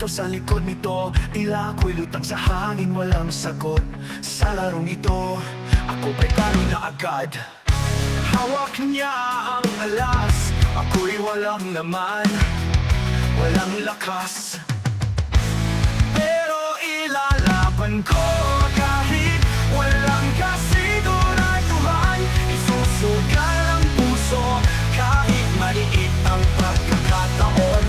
sa likod nito. Tila ako'y lutang sa hangin, walang sagot. Sa larong ito, ako ba'y talo na agad. Hawak niya ang alas, ako'y walang laman, walang lakas. Pero ilalaban ko kahit walang kasiguraduhan. Isusugal ang puso kahit maliit ang pagkakataon.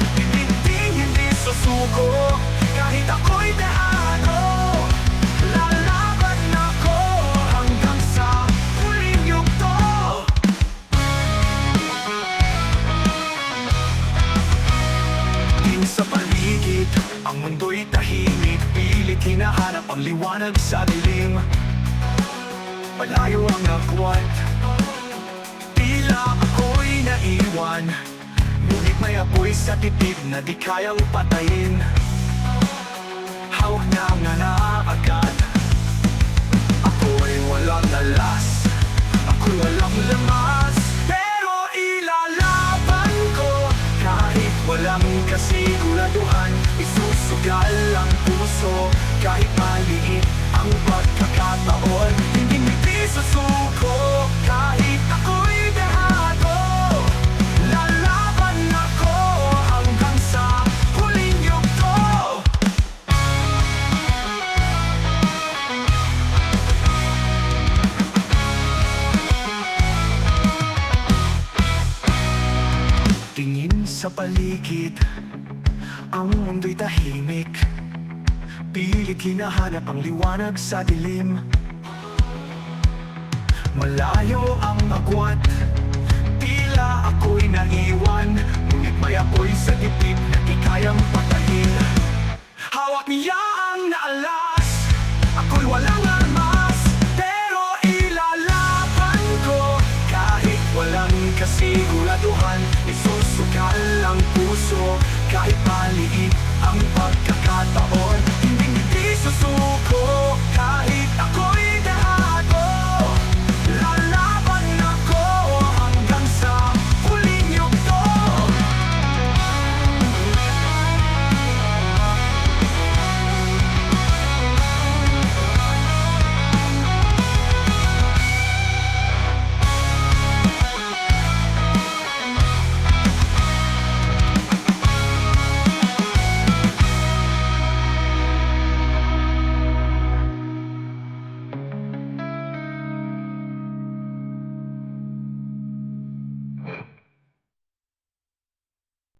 Hindi susuko kahit ako'y dehado. Lalaban ako hanggang sa huling yugto. Din sa paligid, ang mundo'y tahimik. Pilit hinahanap ang liwanag sa dilim. Malayo ang agwat, tila ako'y naiwan. Ngunit may apoy sa titig na di kayang patayin. Hawak na nga na agad, ako'y walang lalas, ako'y walang lamas. Pero ilalaban ko kahit walang kasiguraduhan. Isusugal ang puso kahit maliit ang pagkakataon. Hindi susuko kahit ako'y dehado. Lalaban ako hanggang sa huling yugto. Tingin sa paligid, ang mundo'y tahimik. Pilit hinahanap ang liwanag sa dilim. Malayo ang agwat, tila ako'y naiwan. Ngunit may apoy sa dibdib na di kayang patayin. Hawak niya ang naalas, ako'y walang armas. Pero ilalaban ko kahit walang kasiguraduhan. Isusukal ang puso kahit maliit ang pagkakataon.